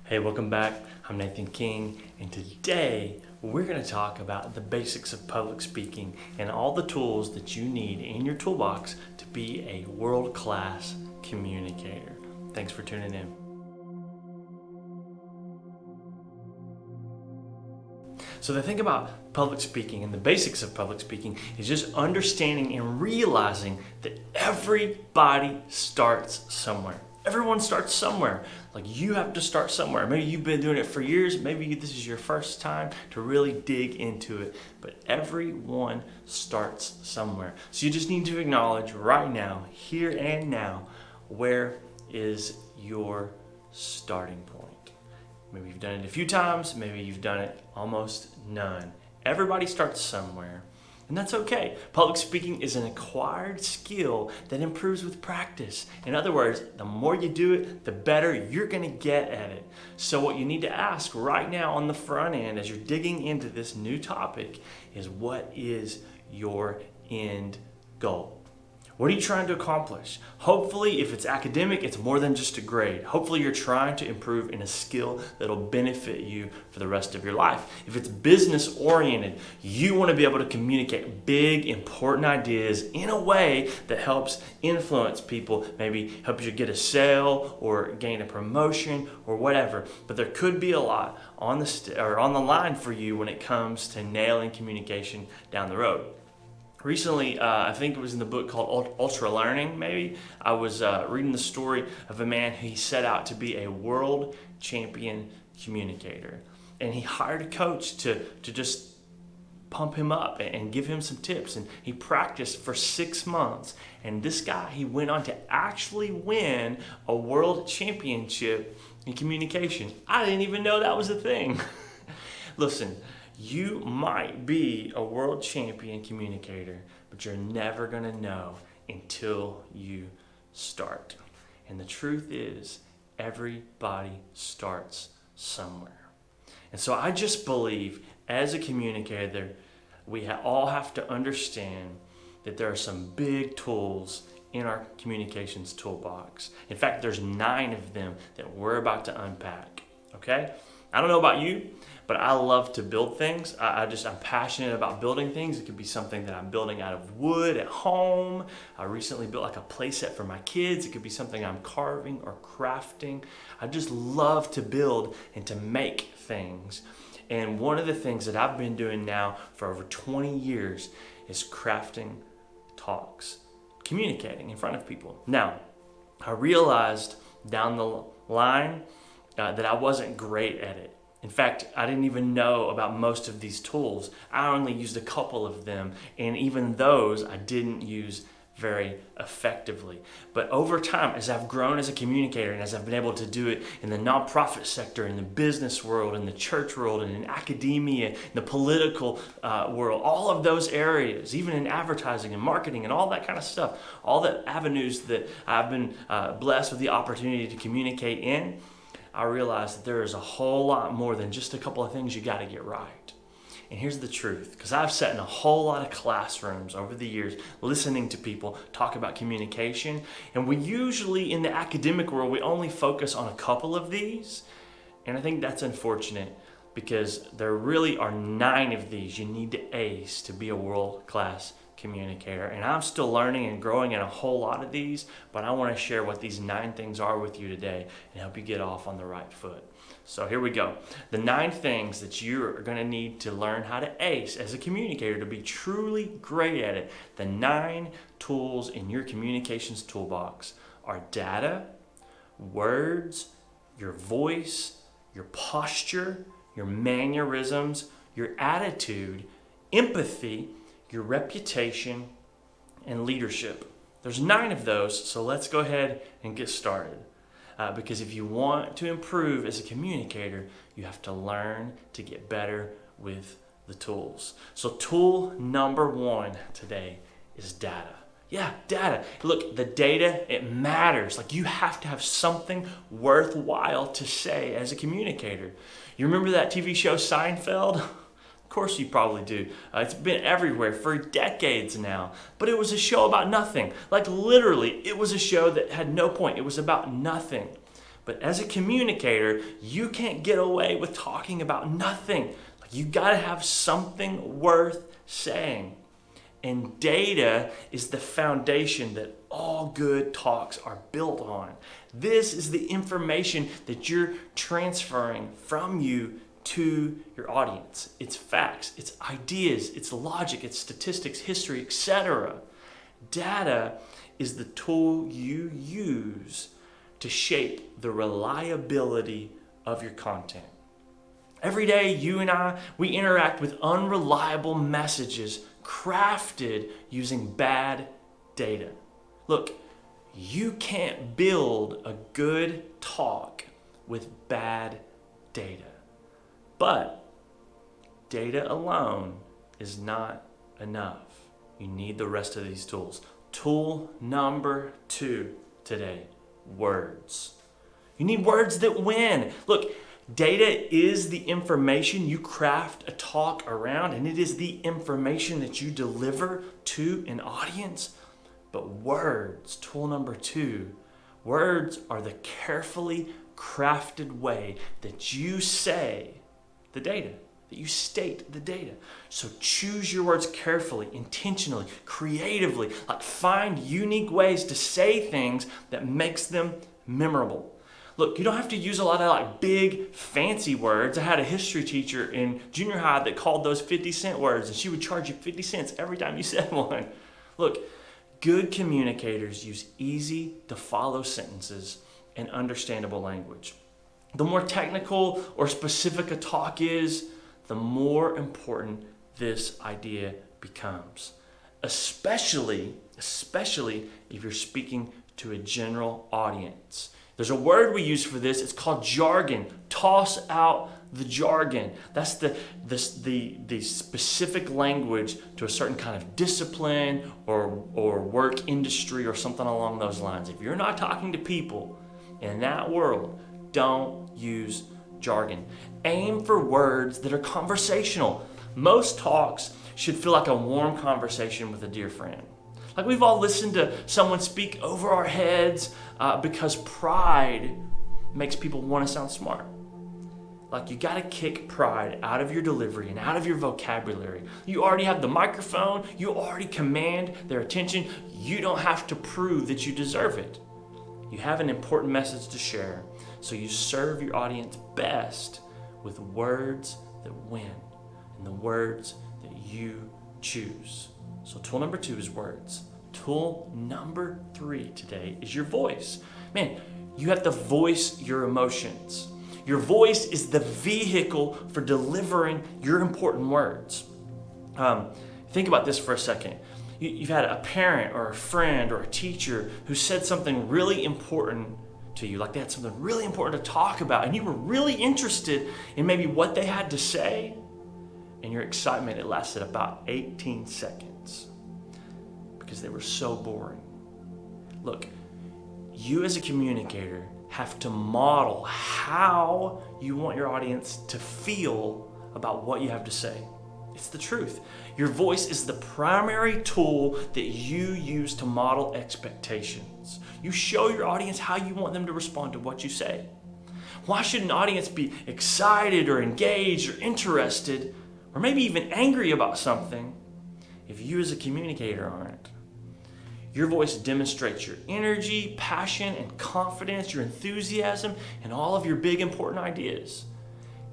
Hey, welcome back. I'm Nathan King, and today we're going to talk about the basics of public speaking and all the tools that you need in your toolbox to be a world-class communicator. Thanks for tuning in. So the thing about public speaking and the basics of public speaking is just understanding and realizing that everybody starts somewhere. Everyone starts somewhere. Like, you have to start somewhere. Maybe you've been doing it for years. Maybe this is your first time to really dig into it. But everyone starts somewhere. So you just need to acknowledge right now, here and now, where is your starting point? Maybe you've done it a few times. Maybe you've done it almost none. Everybody starts somewhere. And that's okay. Public speaking is an acquired skill that improves with practice. In other words, the more you do it, the better you're going to get at it. So what you need to ask right now on the front end as you're digging into this new topic is, what is your end goal? What are you trying to accomplish? Hopefully, if it's academic, it's more than just a grade. Hopefully, you're trying to improve in a skill that'll benefit you for the rest of your life. If it's business oriented, you want to be able to communicate big, important ideas in a way that helps influence people, maybe helps you get a sale or gain a promotion or whatever. But there could be a lot on the line for you when it comes to nailing communication down the road. Recently, I think it was in the book called Ultra Learning, maybe, I was reading the story of a man who set out to be a world champion communicator. And he hired a coach to just pump him up and give him some tips. And he practiced for 6 months. And this guy, he went on to actually win a world championship in communication. I didn't even know that was a thing. Listen, you might be a world champion communicator, but you're never going to know until you start. And the truth is, everybody starts somewhere. And so I just believe, as a communicator, we all have to understand that there are some big tools in our communications toolbox. In fact, there's 9 of them that we're about to unpack. Okay? I don't know about you, but I love to build things. I'm passionate about building things. It could be something that I'm building out of wood at home. I recently built like a play set for my kids. It could be something I'm carving or crafting. I just love to build and to make things. And one of the things that I've been doing now for over 20 years is crafting talks, communicating in front of people. Now, I realized down the line that I wasn't great at it. In fact, I didn't even know about most of these tools. I only used a couple of them, and even those I didn't use very effectively. But over time, as I've grown as a communicator and as I've been able to do it in the nonprofit sector, in the business world, in the church world, and in academia, in the political world, all of those areas, even in advertising and marketing and all that kind of stuff, all the avenues that I've been blessed with the opportunity to communicate in, I realized that there is a whole lot more than just a couple of things you got to get right. And here's the truth, because I've sat in a whole lot of classrooms over the years listening to people talk about communication, and we usually, in the academic world, we only focus on a couple of these, and I think that's unfortunate, because there really are 9 of these you need to ace to be a world-class communicator. And I'm still learning and growing in a whole lot of these, but I want to share what these 9 things are with you today and help you get off on the right foot. So here we go. The 9 things that you're going to need to learn how to ace as a communicator to be truly great at it. The 9 tools in your communications toolbox are data, words, your voice, your posture, your mannerisms, your attitude, empathy, your reputation, and leadership. There's 9 of those, so let's go ahead and get started. Because if you want to improve as a communicator, you have to learn to get better with the tools. So tool number 1 today is data. Yeah, data. Look, the data, it matters. Like, you have to have something worthwhile to say as a communicator. You remember that TV show Seinfeld? Of course you probably do. It's been everywhere for decades now. But it was a show about nothing. Like, literally, it was a show that had no point. It was about nothing. But as a communicator, you can't get away with talking about nothing. Like, you gotta have something worth saying. And data is the foundation that all good talks are built on. This is the information that you're transferring from you to your audience. It's facts, it's ideas, it's logic, it's statistics, history, etc. Data is the tool you use to shape the reliability of your content. Every day, you and I, we interact with unreliable messages crafted using bad data. Look, you can't build a good talk with bad data. But data alone is not enough. You need the rest of these tools. Tool number 2 today, words. You need words that win. Look, data is the information you craft a talk around, and it is the information that you deliver to an audience. But words, tool number 2, words are the carefully crafted way that you say the data, that you state the data. So choose your words carefully, intentionally, creatively. Like, find unique ways to say things that makes them memorable. Look, you don't have to use a lot of big fancy words. I had a history teacher in junior high that called those 50-cent words, and she would charge you 50 cents every time you said one. Look, good communicators use easy to follow sentences and understandable language. The more technical or specific a talk is, the more important this idea becomes. Especially if you're speaking to a general audience. There's a word we use for this. It's called jargon. Toss out the jargon. That's the specific language to a certain kind of discipline or work industry or something along those lines. If you're not talking to people in that world, don't use jargon. Aim for words that are conversational. Most talks should feel like a warm conversation with a dear friend. Like, we've all listened to someone speak over our heads because pride makes people want to sound smart. Like, you got to kick pride out of your delivery and out of your vocabulary. You already have the microphone. You already command their attention. You don't have to prove that you deserve it. You have an important message to share, so you serve your audience best with words that win and the words that you choose. So tool number 2 is words. Tool number 3 today is your voice. Man, you have to voice your emotions. Your voice is the vehicle for delivering your important words. Think about this for a second. You've had a parent or a friend or a teacher who said something really important to you, like they had something really important to talk about, and you were really interested in maybe what they had to say, and your excitement, it lasted about 18 seconds because they were so boring. Look, you as a communicator have to model how you want your audience to feel about what you have to say. It's the truth. Your voice is the primary tool that you use to model expectations. You show your audience how you want them to respond to what you say. Why should an audience be excited or engaged or interested or maybe even angry about something if you as a communicator aren't? Your voice demonstrates your energy, passion, and confidence, your enthusiasm, and all of your big important ideas.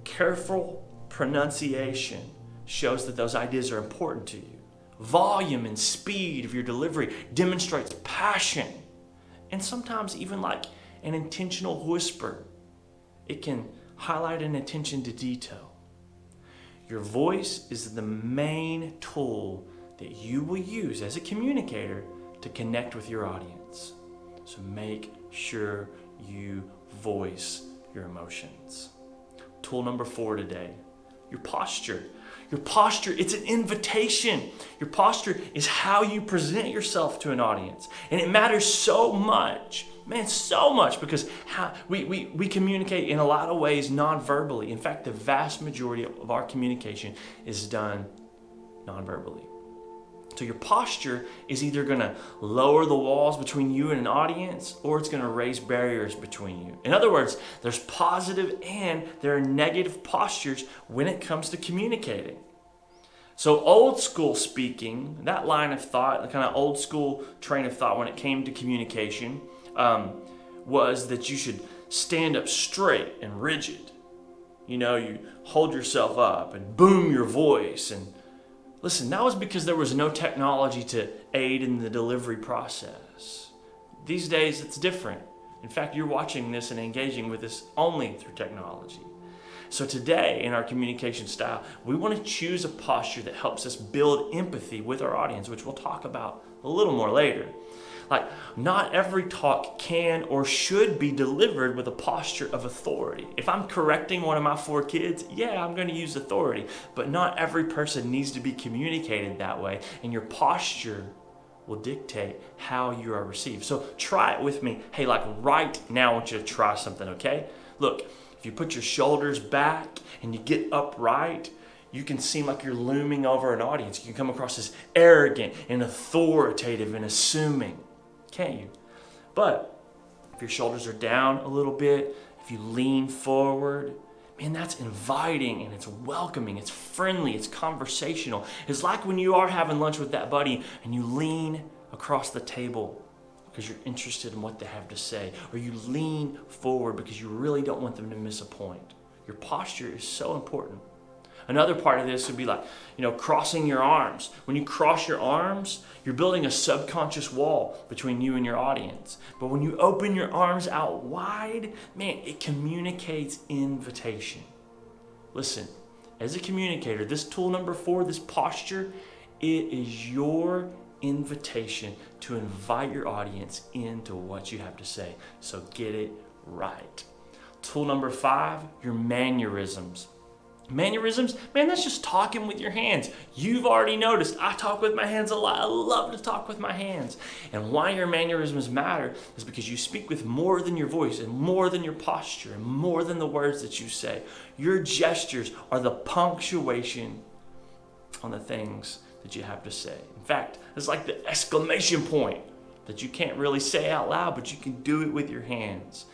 Careful pronunciation shows that those ideas are important to you. Volume and speed of your delivery demonstrates passion, and sometimes even like an intentional whisper. It can highlight an attention to detail. Your voice is the main tool that you will use as a communicator to connect with your audience. So make sure you voice your emotions. Tool number 4 today, your posture. Your posture, it's an invitation. Your posture is how you present yourself to an audience. And it matters so much, man, so much, because we communicate in a lot of ways non-verbally. In fact, the vast majority of our communication is done non-verbally. So your posture is either going to lower the walls between you and an audience, or it's going to raise barriers between you. In other words, there's positive and there are negative postures when it comes to communicating. So old school speaking, that line of thought, the kind of old school train of thought when it came to communication, was that you should stand up straight and rigid. You hold yourself up and boom your voice. And listen, that was because there was no technology to aid in the delivery process. These days, it's different. In fact, you're watching this and engaging with this only through technology. So today, in our communication style, we want to choose a posture that helps us build empathy with our audience, which we'll talk about a little more later. Like, not every talk can or should be delivered with a posture of authority. If I'm correcting one of my 4 kids, yeah, I'm going to use authority. But not every person needs to be communicated that way. And your posture will dictate how you are received. So try it with me. Hey, like right now, I want you to try something, okay? Look, if you put your shoulders back and you get upright, you can seem like you're looming over an audience. You can come across as arrogant and authoritative and assuming. Can't you? But if your shoulders are down a little bit, if you lean forward, man, that's inviting and it's welcoming, it's friendly, it's conversational. It's like when you are having lunch with that buddy and you lean across the table because you're interested in what they have to say, or you lean forward because you really don't want them to miss a point. Your posture is so important. Another part of this would be like, crossing your arms. When you cross your arms, you're building a subconscious wall between you and your audience. But when you open your arms out wide, man, it communicates invitation. Listen, as a communicator, this tool number 4, this posture, it is your invitation to invite your audience into what you have to say. So get it right. Tool number 5, your mannerisms. Mannerisms, man, that's just talking with your hands. You've already noticed I talk with my hands a lot. I love to talk with my hands. And why your mannerisms matter is because you speak with more than your voice and more than your posture and more than the words that you say. Your gestures are the punctuation on the things that you have to say. In fact, it's like the exclamation point that you can't really say out loud, but you can do it with your hands.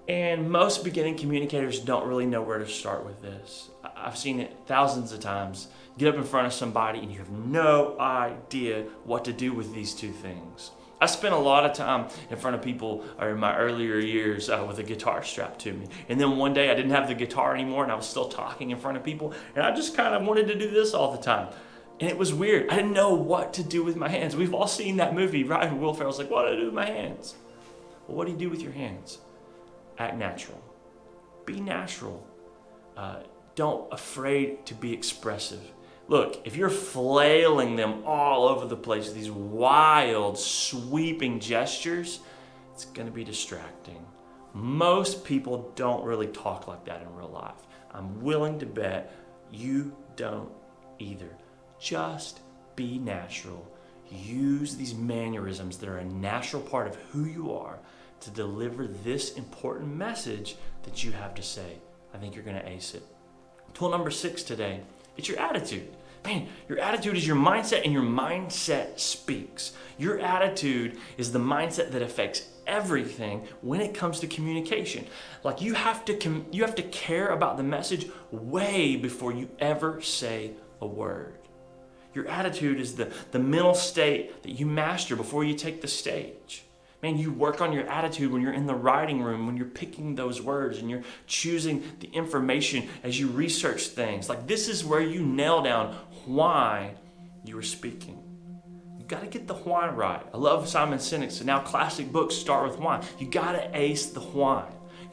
And most beginning communicators don't really know where to start with this. I've seen it thousands of times. Get up in front of somebody and you have no idea what to do with these 2 things. I spent a lot of time in front of people or in my earlier years with a guitar strapped to me. And then one day I didn't have the guitar anymore and I was still talking in front of people. And I just kind of wanted to do this all the time. And it was weird. I didn't know what to do with my hands. We've all seen that movie, right? Will Ferrell's like, what do I do with my hands? Well, what do you do with your hands? Act natural. Be natural. Don't afraid to be expressive. Look, if you're flailing them all over the place, these wild, sweeping gestures, it's going to be distracting. Most people don't really talk like that in real life. I'm willing to bet you don't either. Just be natural. Use these mannerisms that are a natural part of who you are to deliver this important message that you have to say. I think you're going to ace it. Tool number 6 today, it's your attitude. Man, your attitude is your mindset, and your mindset speaks. Your attitude is the mindset that affects everything when it comes to communication. Like you have to care about the message way before you ever say a word. Your attitude is the mental state that you master before you take the stage. Man, you work on your attitude when you're in the writing room, when you're picking those words and you're choosing the information as you research things. Like this is where you nail down why you are speaking. You got to get the why right. I love Simon Sinek's now classic books start with why. You got to ace the why.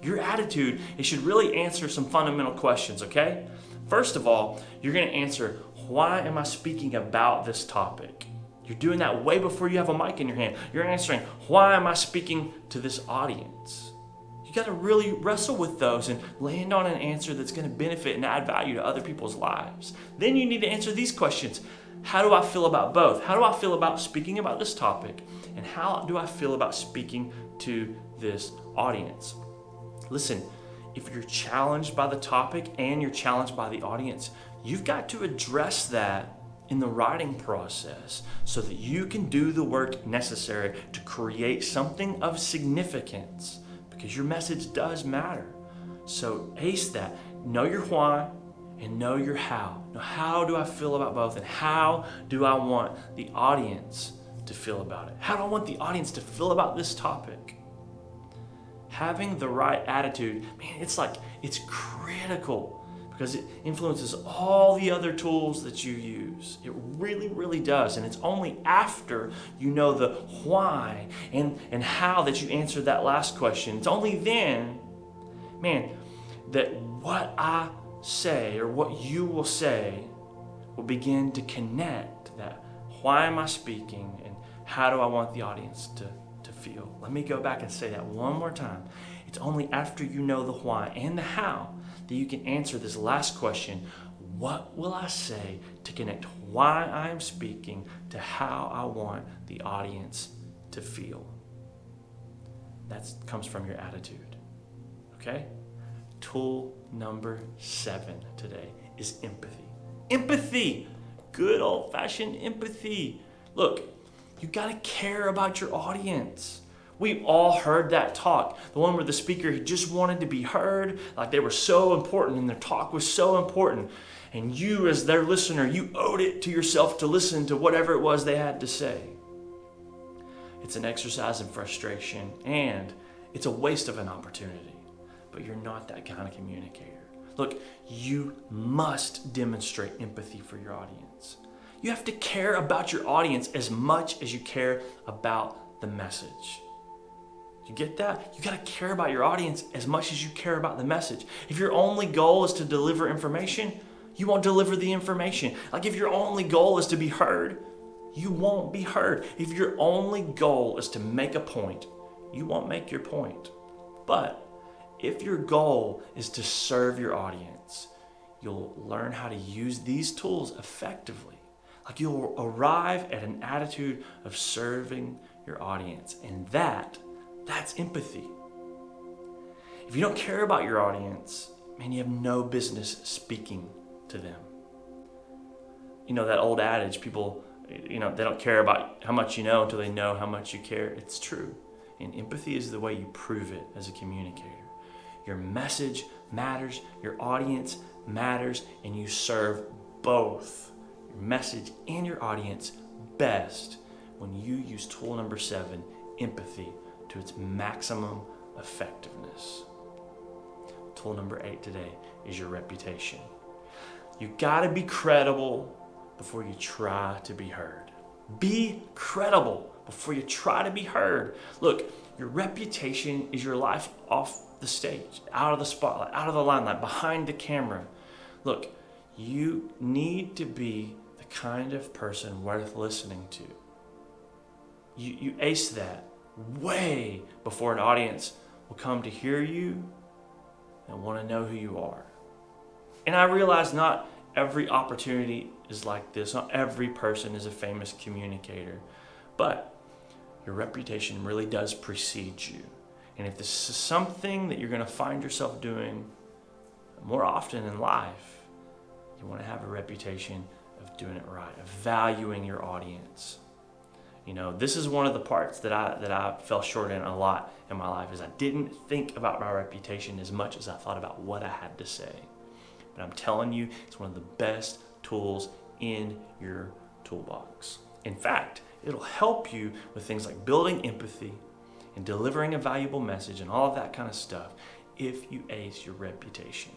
Your attitude, it should really answer some fundamental questions, okay? First of all, you're going to answer, why am I speaking about this topic? You're doing that way before you have a mic in your hand. You're answering, why am I speaking to this audience? You got to really wrestle with those and land on an answer that's going to benefit and add value to other people's lives. Then you need to answer these questions. How do I feel about both? How do I feel about speaking about this topic? And how do I feel about speaking to this audience? Listen, if you're challenged by the topic and you're challenged by the audience, you've got to address that in the writing process so that you can do the work necessary to create something of significance, because your message does matter. So ace that. Know your why and know your how. Now, how do I feel about both, and how do I want the audience to feel about it? How do I want the audience to feel about this topic? Having the right attitude, man, it's critical, because it influences all the other tools that you use. It really, really does. And it's only after you know the why and how that you answer that last question. It's only then, man, that what I say or what you will say will begin to connect that why am I speaking and how do I want the audience to feel. Let me go back and say that one more time. It's only after you know the why and the how that you can answer this last question. What will I say to connect why I am speaking to how I want the audience to feel? That comes from your attitude. Okay? Tool number 7 today is empathy. Empathy! Good old-fashioned empathy. Look, you gotta care about your audience. We've all heard that talk. The one where the speaker just wanted to be heard, like they were so important and their talk was so important. And you, as their listener, you owed it to yourself to listen to whatever it was they had to say. It's an exercise in frustration, and it's a waste of an opportunity. But you're not that kind of communicator. Look, you must demonstrate empathy for your audience. You have to care about your audience as much as you care about the message. You get that? You got to care about your audience as much as you care about the message. If your only goal is to deliver information, you won't deliver the information. Like if your only goal is to be heard, you won't be heard. If your only goal is to make a point, you won't make your point. But if your goal is to serve your audience, you'll learn how to use these tools effectively. Like you'll arrive at an attitude of serving your audience. And that's empathy. If you don't care about your audience, man, you have no business speaking to them. You know that old adage, people, they don't care about how much you know until they know how much you care. It's true. And empathy is the way you prove it as a communicator. Your message matters, your audience matters, and you serve both your message and your audience best when you use tool number 7, empathy, to its maximum effectiveness. Tool number 8 today is your reputation. You gotta be credible before you try to be heard. Be credible before you try to be heard. Look, your reputation is your life off the stage, out of the spotlight, out of the limelight, behind the camera. Look, you need to be the kind of person worth listening to. You ace that way before an audience will come to hear you and want to know who you are. And I realize not every opportunity is like this. Not every person is a famous communicator. But your reputation really does precede you. And if this is something that you're going to find yourself doing more often in life, you want to have a reputation of doing it right, of valuing your audience. This is one of the parts that I fell short in a lot in my life, is I didn't think about my reputation as much as I thought about what I had to say. But I'm telling you, it's one of the best tools in your toolbox. In fact, it'll help you with things like building empathy and delivering a valuable message and all of that kind of stuff if you ace your reputation.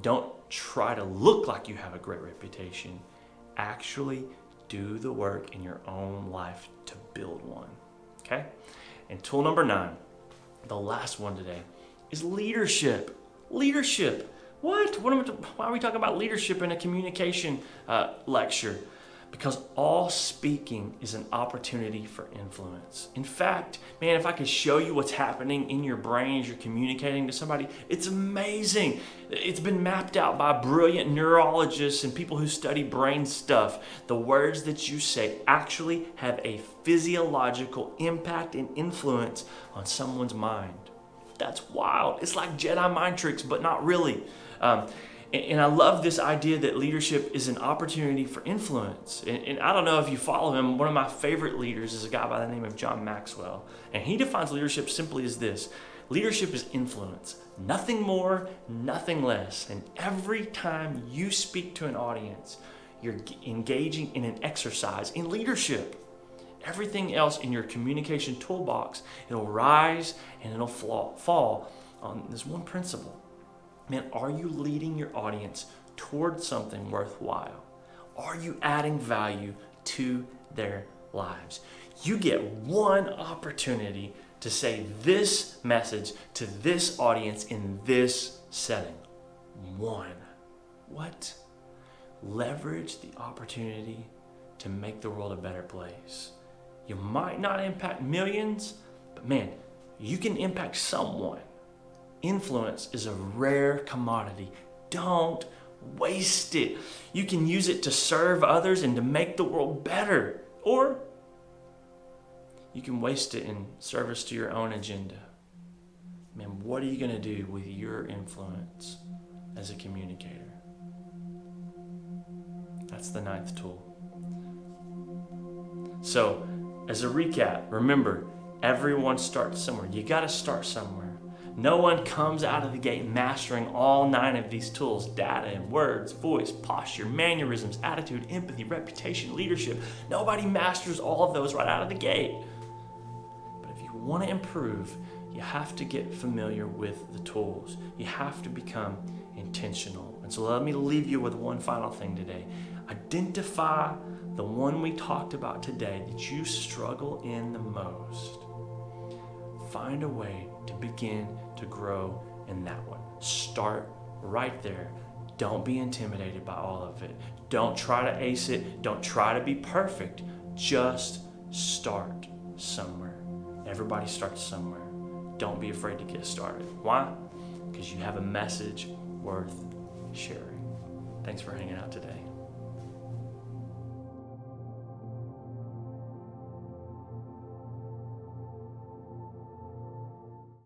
Don't try to look like you have a great reputation. Actually do the work in your own life to build one. Okay? And tool number 9, the last one today, is leadership. Leadership. What? Why are we talking about leadership in a communication lecture? Because all speaking is an opportunity for influence. In fact, man, if I could show you what's happening in your brain as you're communicating to somebody, it's amazing. It's been mapped out by brilliant neurologists and people who study brain stuff. The words that you say actually have a physiological impact and influence on someone's mind. That's wild. It's like Jedi mind tricks, but not really. And I love this idea that leadership is an opportunity for influence. And I don't know if you follow him. One of my favorite leaders is a guy by the name of John Maxwell. And he defines leadership simply as this: leadership is influence, nothing more, nothing less. And every time you speak to an audience, you're engaging in an exercise in leadership. Everything else in your communication toolbox, it'll rise and it'll fall on this one principle. Man, are you leading your audience toward something worthwhile? Are you adding value to their lives? You get one opportunity to say this message to this audience in this setting. One. What? Leverage the opportunity to make the world a better place. You might not impact millions, but man, you can impact someone. Influence is a rare commodity. Don't waste it. You can use it to serve others and to make the world better. Or you can waste it in service to your own agenda. Man, what are you going to do with your influence as a communicator? That's the 9th tool. So, as a recap, remember, everyone starts somewhere. You got to start somewhere. No one comes out of the gate mastering all 9 of these tools: data and words, voice, posture, mannerisms, attitude, empathy, reputation, leadership. Nobody masters all of those right out of the gate. But if you want to improve, you have to get familiar with the tools. You have to become intentional. And so let me leave you with one final thing today. Identify the one we talked about today that you struggle in the most. Find a way to begin to grow in that one. Start right there. Don't be intimidated by all of it. Don't try to ace it. Don't try to be perfect. Just start somewhere. Everybody starts somewhere. Don't be afraid to get started. Why? Because you have a message worth sharing. Thanks for hanging out today.